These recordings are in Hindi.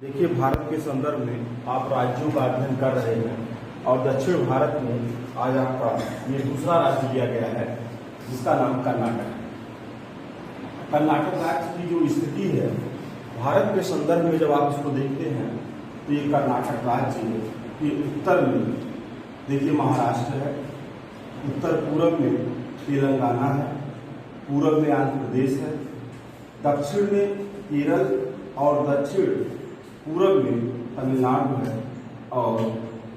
देखिए, भारत के संदर्भ में आप राज्यों का अध्ययन कर रहे हैं और दक्षिण भारत में आज आपका ये दूसरा राज्य लिया गया है जिसका नाम कर्नाटक है। कर्नाटक राज्य की जो स्थिति है भारत के संदर्भ में जब आप इसको देखते हैं तो ये कर्नाटक राज्य के उत्तर में देखिए महाराष्ट्र है, उत्तर पूर्व में तेलंगाना है, पूर्व में आंध्र प्रदेश है, दक्षिण में केरल और दक्षिण पूर्व में तमिलनाडु है और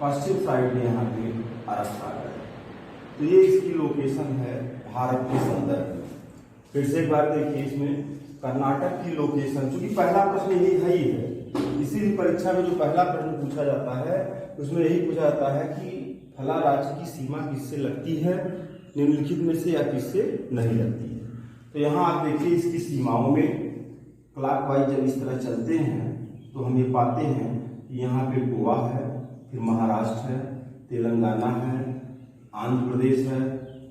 पश्चिम साइड में यहाँ पे अरब सागर है। तो ये इसकी लोकेशन है भारत के संदर्भ में। फिर से एक बार देखिए, इसमें कर्नाटक की लोकेशन, चूंकि पहला प्रश्न यही है ही है, इसी भी परीक्षा में जो पहला प्रश्न पूछा जाता है उसमें यही पूछा जाता है कि फला राज्य की सीमा किससे लगती है, निम्नलिखित में से या किससे नहीं लगती है। तो यहाँ आप देखिए इसकी सीमाओं में क्लॉकवाइज जब इस तरह चलते हैं तो हम ये पाते हैं कि यहाँ पे गोवा है, फिर महाराष्ट्र है, तेलंगाना है, आंध्र प्रदेश है,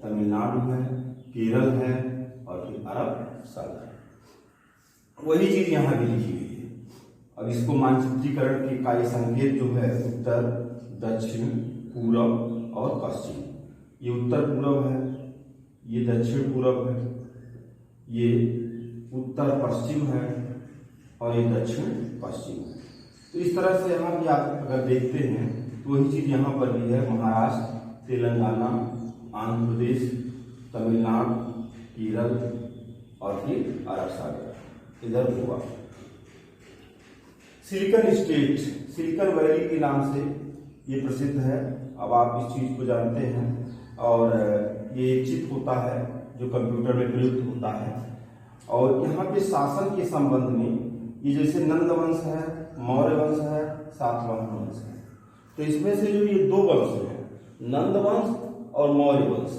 तमिलनाडु है, केरल है और फिर अरब सागर। वही चीज यहाँ भी लिखी हुई है। अब इसको मानचित्रीकरण के कार्य संकेत जो है उत्तर, दक्षिण, पूरब और पश्चिम। ये उत्तर पूरब है, ये दक्षिण पूरब है, ये उत्तर पश्चिम है और ये दक्षिण पश्चिम है। तो इस तरह से यहाँ भी आप अगर देखते हैं तो वही चीज यहाँ पर भी है, महाराष्ट्र, तेलंगाना, आंध्र प्रदेश, तमिलनाडु, केरल और फिर अरब सागर, इधर Goa. Silicon state, silicon valley के नाम से ये प्रसिद्ध है। अब आप इस चीज को जानते हैं और ये एक चित्र होता है जो कंप्यूटर में प्रयुक्त होता है और यहाँ पे शासन के संबंध में ये जैसे नंद वंश है, मौर्य वंश है, सातवाहन वंश है। तो इसमें से जो ये दो वंश हैं, नंद वंश और मौर्य वंश,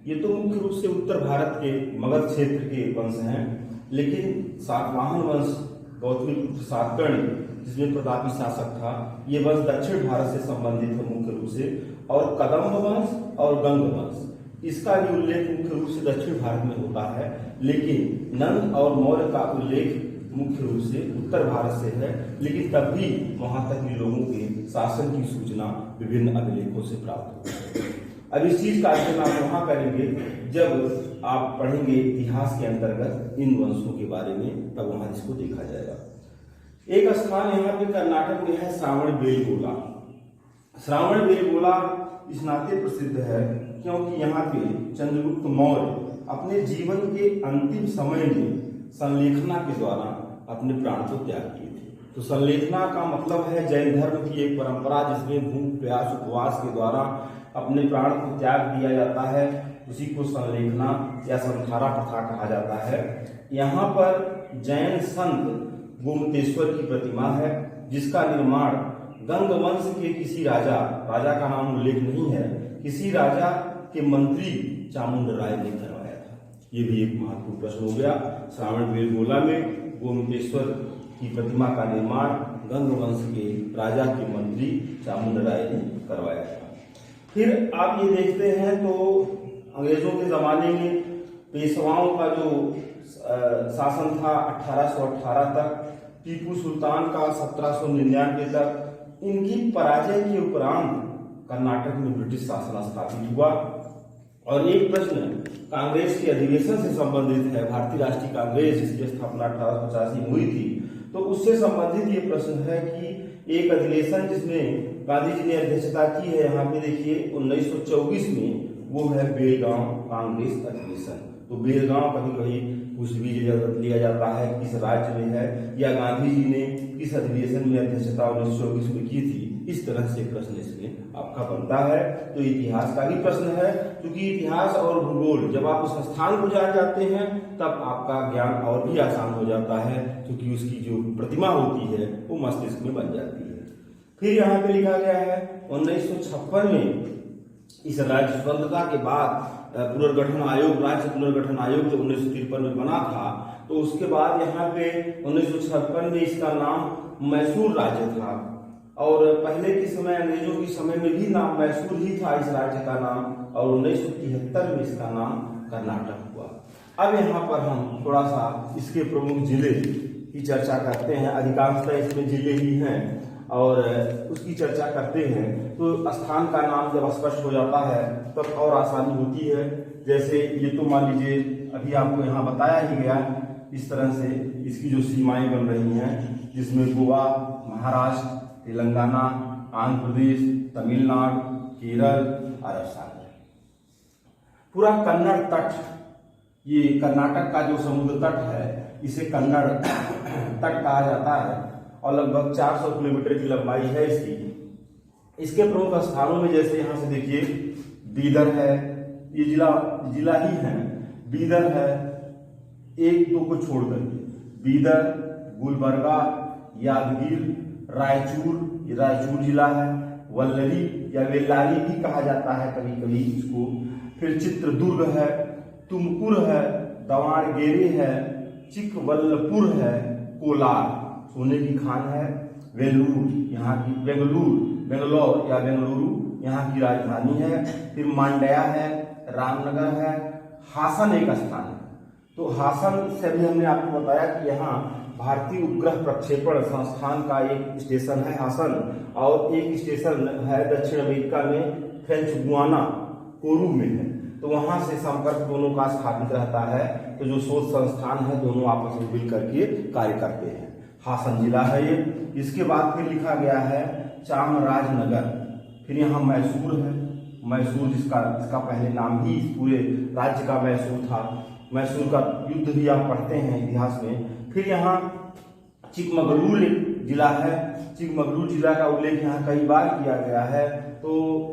ये तो मुख्य रूप से उत्तर भारत के मगध क्षेत्र के वंश हैं, लेकिन सातवाहन वंश गौतमीपुत्र सातकर्णी जिसमें प्रतापी शासक था, ये वंश दक्षिण भारत से संबंधित है मुख्य रूप से। और कदम्ब वंश और गंग वंश, इसका भी उल्लेख मुख्य रूप से दक्षिण भारत में होता है, लेकिन नंद और मौर्य का उल्लेख मुख्य रूप से उत्तर भारत से है। लेकिन तब भी वहां तक भी लोगों के शासन की सूचना विभिन्न अभिलेखों से प्राप्त होती है। अब इस चीज का अध्ययन आप वहां करेंगे जब आप पढ़ेंगे इतिहास के अंतर्गत इन वंशों के बारे में, तब वहां इसको देखा जाएगा। एक स्थान यहाँ पे कर्नाटक में है श्रावणबेलगोला। श्रावणबेलगोला इस नाते प्रसिद्ध है क्योंकि यहाँ पे चंद्रगुप्त मौर्य अपने जीवन के अंतिम समय में संलेखना के द्वारा अपने प्राण को त्याग किए थे। तो संलेखना का मतलब है जैन धर्म की एक परंपरा जिसमें भूख, प्यास, उपवास के द्वारा अपने प्राण को त्याग दिया जाता है, उसी को संलेखना या संखारा प्रथा कहा जाता है। यहाँ पर जैन संत गोमतेश्वर की प्रतिमा है जिसका निर्माण गंग वंश के किसी राजा का नाम उल्लेख नहीं है, किसी राजा के मंत्री चामुंड राय ने करवाया था। ये भी एक महत्वपूर्ण प्रश्न हो गया। श्रावणबेलगोला में गोमतेश्वर की प्रतिमा का निर्माण गंग वंश के राजा के मंत्री चामुंड राय ने करवाया था। फिर आप ये देखते हैं तो अंग्रेजों के जमाने में पेशवाओं का जो शासन था 1818 तक, टीपू सुल्तान का 1799 तक, इनकी पराजय के उपरांत कर्नाटक में ब्रिटिश शासन स्थापित हुआ। और एक प्रश्न कांग्रेस के अधिवेशन से संबंधित है, भारतीय राष्ट्रीय कांग्रेस जिसकी स्थापना 1885 में हुई थी, तो उससे संबंधित ये प्रश्न है कि एक अधिवेशन जिसमें गांधी जी ने अध्यक्षता की है, यहाँ पे देखिए 1924 में, वो है बेलगांव कांग्रेस अधिवेशन। तो बेलगांव कभी कभी कुछ भी लिया जाता है किस राज्य में है, या गांधी जी ने किस अधिवेशन में अध्यक्षता 1924 में की थी, इस तरह से प्रश्न इसमें आपका बनता है। तो इतिहास का भी प्रश्न है, क्योंकि इतिहास और भूगोल जब आप उस स्थान को जान जाते हैं तब आपका ज्ञान और भी आसान हो जाता है, क्योंकि उसकी जो प्रतिमा होती है वो मस्तिष्क में बन जाती है। फिर यहाँ पे लिखा गया है 1956 में इस राज्य स्वतंत्रता के बाद पुनर्गठन आयोग, राज्य पुनर्गठन आयोग जो 1953 में बना था, तो उसके बाद यहाँ पे 1956 में इसका नाम मैसूर राज्य था। और पहले के समय अंग्रेजों के समय में भी नाम मैसूर ही था इस राज्य का नाम, और 1973 में इसका नाम कर्नाटक हुआ। अब यहाँ पर हम थोड़ा सा इसके प्रमुख जिले की चर्चा करते हैं, अधिकांशतः इसमें जिले ही हैं और उसकी चर्चा करते हैं, तो स्थान का नाम जब स्पष्ट हो जाता है तब तो और आसानी होती है। जैसे ये तो मान लीजिए अभी आपको यहाँ बताया ही गया, इस तरह से इसकी जो सीमाएं बन रही हैं, जिसमें गोवा, महाराष्ट्र, तेलंगाना, आंध्र प्रदेश, तमिलनाडु, केरल, अरब सागर, पूरा कन्नड़ तट, ये कर्नाटक का जो समुद्र तट है इसे कन्नड़ तट कहा जाता है और लगभग 400 किलोमीटर की लंबाई है इसकी। इसके प्रमुख स्थानों में जैसे यहाँ से देखिए बीदर है, ये जिला ही है, बीदर है, एक दो को छोड़ करके बीदर, गुलबर्गा, यादगीर, रायचूर, ये रायचूर जिला है, वल्लरी या वेल्लारी भी कहा जाता है कभी कभी इसको, फिर चित्रदुर्ग है, तुमकुर है, दवाड़गेरे है, चिकबल्लपुर है, कोलार सोने की खान है, वेलूर यहाँ की, बेंगलोर या बेंगलुरु यहाँ की राजधानी है, फिर मांड्या है, रामनगर है, हासन एक स्थान है। तो हासन से भी हमने आपको बताया कि यहाँ भारतीय उपग्रह प्रक्षेपण संस्थान का एक स्टेशन है हासन, और एक स्टेशन है दक्षिण अमेरिका में फ्रेंच गुआना कोरू में है, तो वहां से संपर्क दोनों का स्थापित रहता है। तो जो शोध संस्थान है दोनों आपस में मिल करके कार्य करते हैं। हासन जिला है ये। इसके बाद फिर लिखा गया है चामराजनगर, फिर यहाँ मैसूर है, मैसूर जिसका पहले नाम ही इस पूरे राज्य का मैसूर था, मैसूर का युद्ध भी आप पढ़ते हैं इतिहास में। फिर यहाँ चिकमगलूर जिला है, चिकमगलूर जिला का उल्लेख यहाँ कई बार किया गया है। तो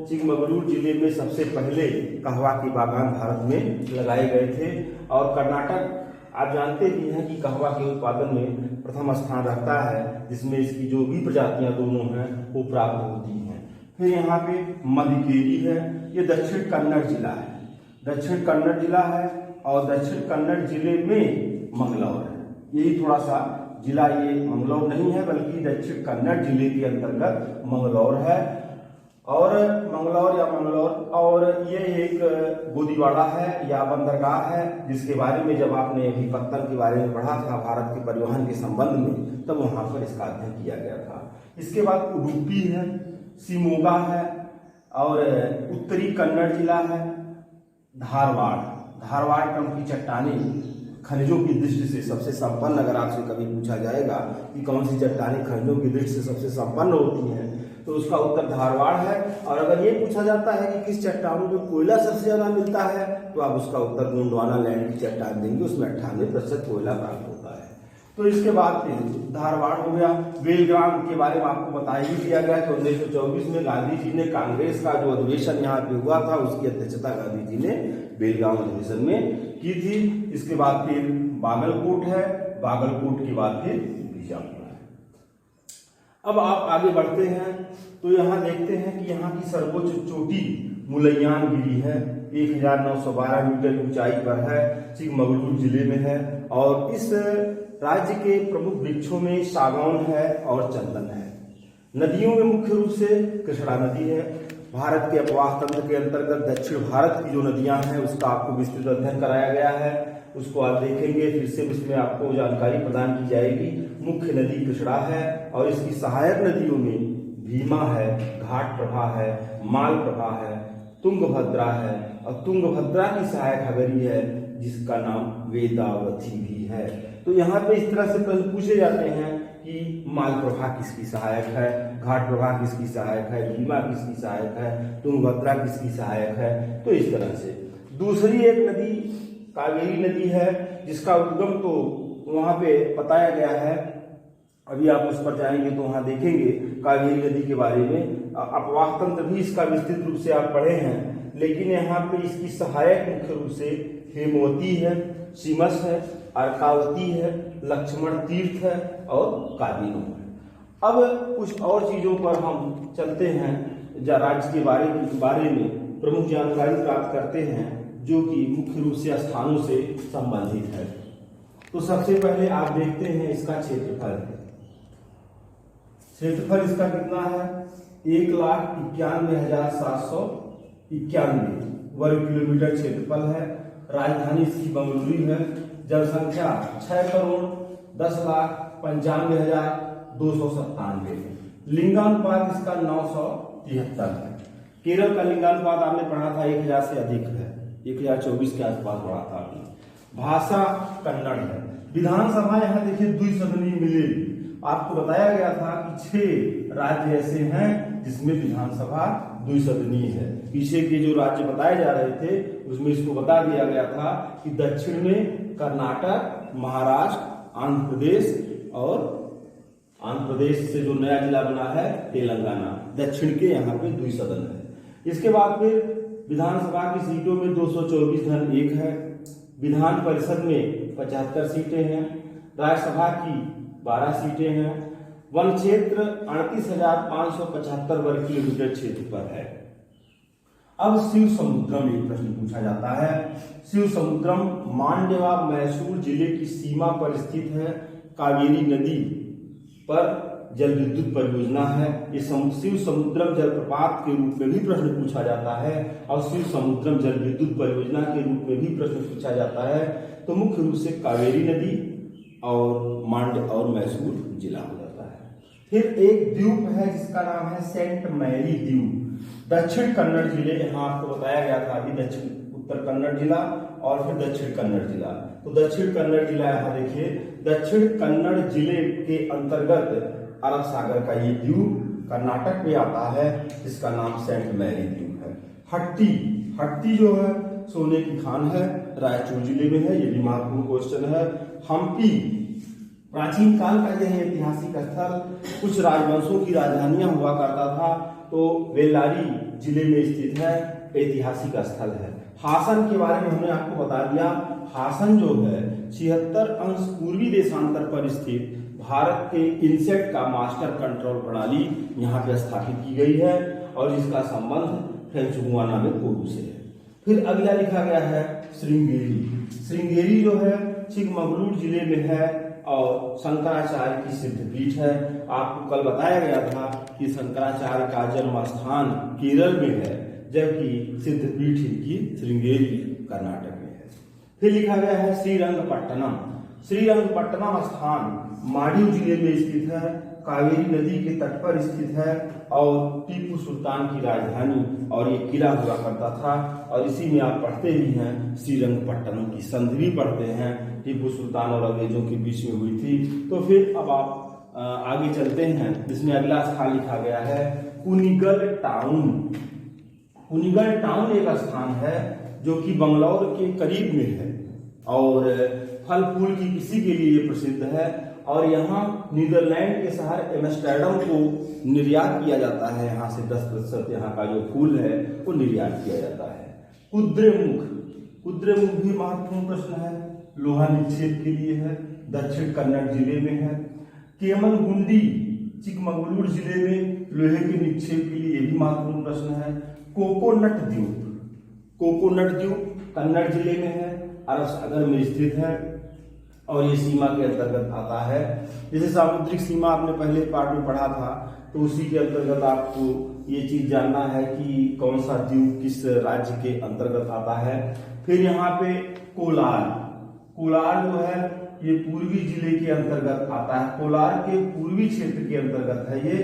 चिकमगलूर जिले में सबसे पहले कहवा के बागान भारत में लगाए गए थे, और कर्नाटक आप जानते भी हैं कि कहवा के उत्पादन में प्रथम स्थान रखता है, जिसमें इसकी जो भी प्रजातियां दोनों हैं वो प्राप्त होती हैं। फिर यहाँ पे मदिकेरी है, ये दक्षिण कन्नड़ जिला है, दक्षिण कन्नड़ जिला है, और दक्षिण कन्नड़ जिले में मंगलौर है। यही थोड़ा सा जिला, ये मंगलौर नहीं है बल्कि दक्षिण कन्नड़ जिले के अंतर्गत मंगलौर है, और मंगलौर और ये एक गोदीवाड़ा है या बंदरगाह है, जिसके बारे में जब आपने अभी पत्तन के बारे में पढ़ा था भारत के परिवहन के संबंध में, तब वहां पर इसका अध्ययन किया गया था। इसके बाद उडुपी है, शिमोगा है, और उत्तरी कन्नड़ जिला है, धारवाड़ क्रम की चट्टानें खनिजों की दृष्टि से सबसे संपन्न, अगर आपसे कभी पूछा जाएगा कि कौन सी चट्टानें खनिजों की दृष्टि से सबसे संपन्न होती हैं, तो उसका उत्तर धारवाड़ है। और अगर ये पूछा जाता है कि किस चट्टानों में कोयला सबसे ज्यादा मिलता है, तो आप उसका उत्तर गोंडवाना लैंड की चट्टान देंगे, उसमें 98% कोयला प्राप्त होता है। तो इसके बाद धारवाड़ हो गया। बेलगाम के बारे में आपको बताया ही दिया गया कि 1924 में गांधी जी ने कांग्रेस का जो अधिवेशन यहाँ पे हुआ था उसकी अध्यक्षता गांधी जी ने बेलगाम अधिवेशन में की थी। इसके बाद फिर बागलकोट है, बागलकोट के बाद फिर बीजापुर है। अब आप आगे बढ़ते हैं तो यहाँ देखते हैं कि यहाँ की सर्वोच्च चोटी मुलैयान गिरी है, 1912 मीटर ऊंचाई पर है, चिकमगलूर जिले में है, और इस राज्य के प्रमुख वृक्षों में सागौन है और चंदन है। नदियों में मुख्य रूप से कृष्णा नदी है। भारत के अपवाह तंत्र के अंतर्गत दक्षिण भारत की जो नदियां हैं उसका आपको विस्तृत अध्ययन कराया गया है, उसको आप देखेंगे, फिर से उसमें आपको जानकारी प्रदान की जाएगी। मुख्य नदी कृष्णा है, और इसकी सहायक नदियों में भीमा है, घाट प्रभा है, माल प्रभा है, तुंगभद्रा है, और तुंगभद्रा की सहायक हगरी है जिसका नाम वेदावती भी है। तो यहाँ पे इस तरह से प्रश्न पूछे जाते हैं कि माल प्रभा किसकी सहायक है, घाट प्रभा किसकी सहायक है, भीमा किसकी सहायक है, तुंगभद्रा किसकी सहायक है। तो इस तरह से दूसरी एक नदी कावेरी नदी है, जिसका उद्गम तो वहां पे बताया गया है, अभी आप उस पर जाएंगे तो वहां देखेंगे कावेरी नदी के बारे में। अपवाह तंत्र भी इसका विस्तृत रूप से आप पढ़े हैं, लेकिन यहाँ पे इसकी सहायक मुख्य रूप से हेमवती है, सिमस है, अर्कावती है, लक्ष्मण तीर्थ है और कादिनो है। अब कुछ और चीजों पर हम चलते हैं, राज्य के बारे में प्रमुख जानकारी प्राप्त करते हैं, जो कि मुख्य रूप से स्थानों से संबंधित है। तो सबसे पहले आप देखते हैं इसका क्षेत्रफल। क्षेत्रफल इसका कितना है? 1,91,791 वर्ग किलोमीटर क्षेत्रफल है। राजधानी इसकी बंगलुरु है। जनसंख्या 6,10,00,000 95,297। लिंगानुपात इसका 973 है। केरल का लिंगानुपात आपने पढ़ा था 1000 से अधिक है, 1024 के आसपास पढ़ा था आपने। भाषा कन्नड़ है। विधानसभा यहाँ देखिए द्विसदनीय मिलेगी। आपको बताया गया था कि 6 राज्य ऐसे हैं जिसमें विधानसभा द्विसदनीय है। पीछे के जो राज्य बताए जा रहे थे उसमें इसको बता दिया गया था कि दक्षिण में कर्नाटक, महाराष्ट्र, आंध्र प्रदेश और आंध्र प्रदेश से जो नया जिला बना है तेलंगाना, दक्षिण के यहाँ पे द्विसदन है। इसके बाद फिर विधानसभा की सीटों में 224-1 है। विधान परिषद में 75 सीटें हैं। राज्यसभा की 12 सीटें हैं। वन क्षेत्र 38,575 वर्ग किलोमीटर क्षेत्र पर है। अब शिव समुद्रम एक प्रश्न पूछा जाता है। शिव समुद्रम मांडवा मैसूर जिले की सीमा पर स्थित है। कावेरी नदी पर जल विद्युत परियोजना है। ये शिव समुद्रम जलप्रपात के रूप में भी प्रश्न पूछा जाता है और शिव समुद्रम जल विद्युत परियोजना के रूप में भी प्रश्न पूछा जाता है। तो मुख्य रूप से कावेरी नदी और मांड और मैसूर जिला हो जाता है। फिर एक द्वीप है जिसका नाम है सेंट मैरी द्वीप, दक्षिण कन्नड़ जिले। यहाँ आपको बताया गया था अभी दक्षिण उत्तर कन्नड़ जिला और फिर दक्षिण कन्नड़ जिला। तो दक्षिण कन्नड़ जिला यहाँ देखिए, दक्षिण कन्नड़ जिले के अंतर्गत अरब सागर का ये द्वीप कर्नाटक में आता है, जिसका नाम सेंट मैरी द्वीप है। हट्टी, हट्टी जो है सोने की खान है, रायचूर जिले में है, ये भी महत्वपूर्ण क्वेश्चन है। हम्पी प्राचीन काल का यह ऐतिहासिक स्थल कुछ राजवंशों की राजधानियां हुआ करता था, तो बेल्लारी जिले में स्थित है, ऐतिहासिक स्थल है। हासन के बारे में हमने आपको बता दिया। हासन जो है 76 अंश पूर्वी देशांतर पर स्थित भारत के इनसेट का मास्टर कंट्रोल प्रणाली यहाँ पे स्थापित की गई है और जिसका संबंध फ्रेंच गुयाना में कोडू से है। फिर अगला लिखा गया है श्रृंगेरी। श्रृंगेरी जो है चिकमगलूर जिले में है और शंकराचार्य की सिद्धपीठ है। आपको कल बताया गया था कि शंकराचार्य का जन्म स्थान केरल में है, जबकि सिद्धपीठ इनकी श्रृंगेरी कर्नाटक में है। फिर लिखा गया है श्रीरंगपट्टनम। श्रीरंगपट्टनम स्थान मांड्यू जिले में स्थित है, कावेरी नदी के तट पर स्थित है और टीपू सुल्तान की राजधानी और ये किला हुआ करता था। और इसी में आप पढ़ते ही हैं श्रीरंगपट्टनम की संधि भी पढ़ते हैं, टीपू सुल्तान और अंग्रेजों के बीच में हुई थी। तो फिर अब आप आगे चलते हैं, जिसमें अगला स्थान लिखा गया है कुनिगल टाउन। कुनिगल टाउन एक स्थान है जो कि बंगलौर के करीब में है और फल फूल की कृषि के लिए प्रसिद्ध है और यहाँ नीदरलैंड के शहर एम्स्टर्डम को निर्यात किया जाता है। यहाँ से 10% यहाँ का जो फूल है वो निर्यात किया जाता है। कुद्रेमुख, कुद्रेमुख भी महत्वपूर्ण प्रश्न है, लोहा निक्षेप के लिए है, दक्षिण कन्नड़ जिले में है। केमलगुंडी चिकमगलूर जिले में लोहे के निक्षेप के लिए भी महत्वपूर्ण प्रश्न है। कोकोनट द्वीप, कोकोनट द्वीप कन्नड़ जिले में है, अरब सागर में स्थित है और ये सीमा के अंतर्गत आता है। जैसे सामुद्रिक सीमा आपने पहले पार्ट में पढ़ा था, तो उसी के अंतर्गत आपको ये चीज जानना है कि कौन सा द्वीप किस राज्य के अंतर्गत आता है। फिर यहाँ पे कोलार, कोलार जो है ये पूर्वी जिले के अंतर्गत आता है, कोलार के पूर्वी क्षेत्र के अंतर्गत है ये,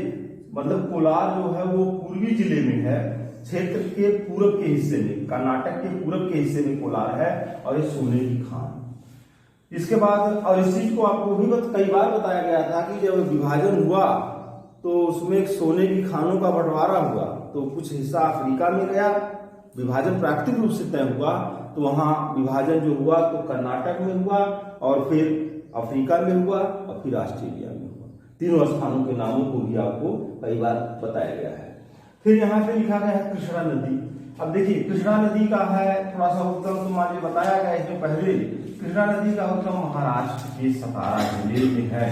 मतलब कोलार जो है वो पूर्वी जिले में है, क्षेत्र के पूर्व के हिस्से में, कर्नाटक के पूर्व के हिस्से में कोलार है और ये सोने की खान। इसके बाद और इस चीज को आपको भी कई बार बताया गया था कि जब विभाजन हुआ तो उसमें सोने की खानों का बंटवारा हुआ, तो कुछ हिस्सा अफ्रीका में गया, विभाजन प्राकृतिक रूप से तय हुआ, तो वहां विभाजन जो हुआ तो कर्नाटक में हुआ और फिर अफ्रीका में हुआ और फिर ऑस्ट्रेलिया में हुआ। तीनों स्थानों के नामों को भी आपको कई बार बताया गया है। फिर यहाँ पे लिखा गया है कृष्णा नदी। अब देखिए कृष्णा नदी का है थोड़ा सा उद्गम, तो मान लीजिए बताया गया इसमें पहले, कृष्णा नदी का उद्गम महाराष्ट्र के सतारा जिले में है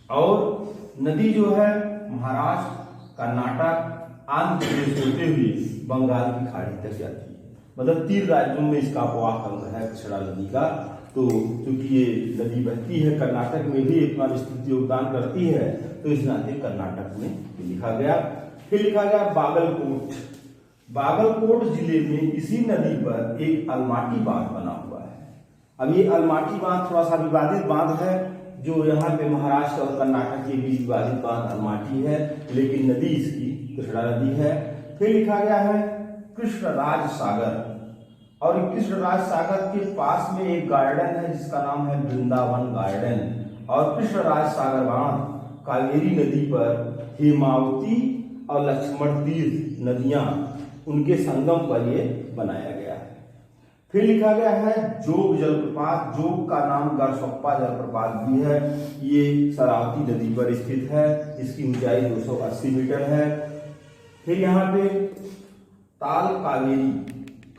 और नदी जो है महाराष्ट्र, कर्नाटक, आंध्र प्रदेश होते हुए बंगाल की खाड़ी तक जाती है। मतलब 3 राज्यों में इसका अपवाह अंग है कृष्णा नदी का। तो क्योंकि ये नदी बहती है कर्नाटक में भी अपना विस्तृत योगदान करती है, तो इस नाते कर्नाटक में लिखा गया। फिर लिखा गया बागलकोट। बागलकोट जिले में इसी नदी पर एक अलमाटी बांध बना हुआ है। अब ये अलमाटी बांध थोड़ा सा विवादित बांध है, जो यहाँ पे महाराष्ट्र और कर्नाटक के बीच विवादित बांध अलमाटी है, लेकिन नदी इसकी कृष्णा नदी है। फिर लिखा गया है कृष्णराज सागर, और कृष्णराज सागर के पास में एक गार्डन है जिसका नाम है वृंदावन गार्डन। और कृष्णराज सागर बांध कावेरी नदी पर हेमावती और लक्ष्मण तीर्थ नदियां उनके संगम पर ये बनाया गया है। फिर लिखा गया है जोग जलप्रपात, जोग का नाम गरसप्पा जलप्रपात भी है, ये शरावती नदी पर स्थित है, इसकी ऊंचाई 280 मीटर है। फिर यहाँ पे ताल कावेरी,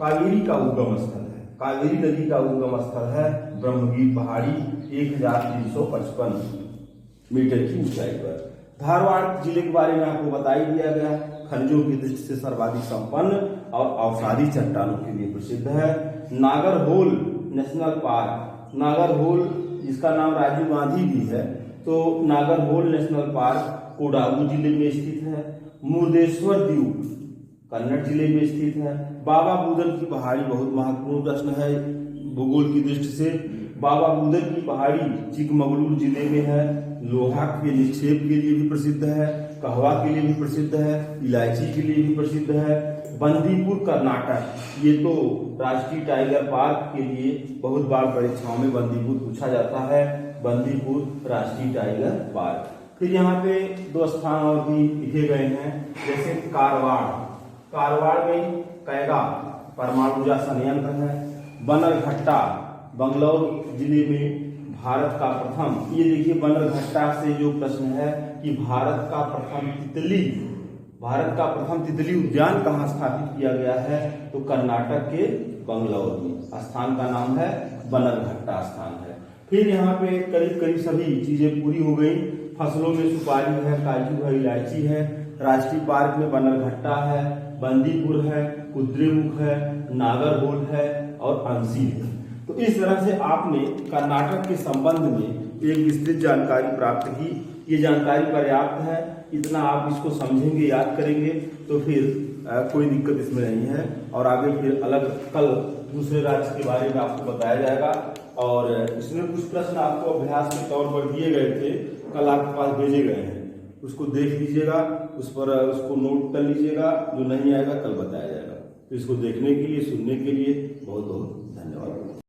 कावेरी का उद्गम स्थल है, कावेरी नदी का उद्गम स्थल है ब्रह्मगीर पहाड़ी 1355 मीटर की ऊंचाई पर। धारवाड़ जिले के बारे में आपको बता ही दिया गया, खनिजों की दृष्टि से सर्वाधिक संपन्न और अवसादी चट्टानों के लिए प्रसिद्ध है। नागरहोल नेशनल पार्क, नागरहोल जिसका नाम राजीव गांधी भी है, तो नागरहोल नेशनल पार्क कोडागू जिले में स्थित है। मुर्देश्वर द्वीप कन्नड़ जिले में स्थित है। बाबा बुदन की पहाड़ी बहुत महत्वपूर्ण प्रश्न है भूगोल की दृष्टि से। बाबा बुदन की पहाड़ी चिकमगलूर जिले में है। लोहा के निक्षेप के लिए भी प्रसिद्ध है, कहवा के लिए भी प्रसिद्ध है, इलायची के लिए भी प्रसिद्ध है। बंदीपुर कर्नाटक, ये तो राष्ट्रीय टाइगर पार्क के लिए बहुत बार परीक्षाओं में बंदीपुर पूछा जाता है, बंदीपुर राष्ट्रीय टाइगर पार्क। फिर यहाँ पे 2 स्थान और भी लिखे गए हैं, जैसे कारवाड़, कारवाड़ में कैगा परमाणु ऊर्जा संयंत्र है। बनरघट्टा बंगलौर जिले में भारत का प्रथम, ये देखिए बनरघट्टा से जो प्रश्न है कि भारत का प्रथम तितली उद्यान कहाँ स्थापित किया गया है, तो कर्नाटक के बंगलौर में, स्थान का नाम है बनरघट्टा स्थान है। फिर यहाँ पे करीब करीब सभी चीजें पूरी हो गई। फसलों में सुपारी है, काजू है, इलायची है। राष्ट्रीय पार्क में बनरघट्टा है, बंदीपुर है, कुद्रेमुख है, नागरहोल है और अंसी है। तो इस तरह से आपने कर्नाटक के संबंध में एक विस्तृत जानकारी प्राप्त की। ये जानकारी पर्याप्त है, इतना आप इसको समझेंगे, याद करेंगे तो फिर कोई दिक्कत इसमें नहीं है। और आगे फिर अलग कल दूसरे राज्य के बारे में आपको बताया जाएगा। और इसमें कुछ प्रश्न आपको अभ्यास के तौर पर दिए गए थे, कल आपके पास भेजे गए हैं, उसको देख लीजिएगा, उस पर उसको नोट कर लीजिएगा, जो नहीं आएगा कल बताया जाएगा। तो इसको देखने के लिए, सुनने के लिए बहुत बहुत धन्यवाद।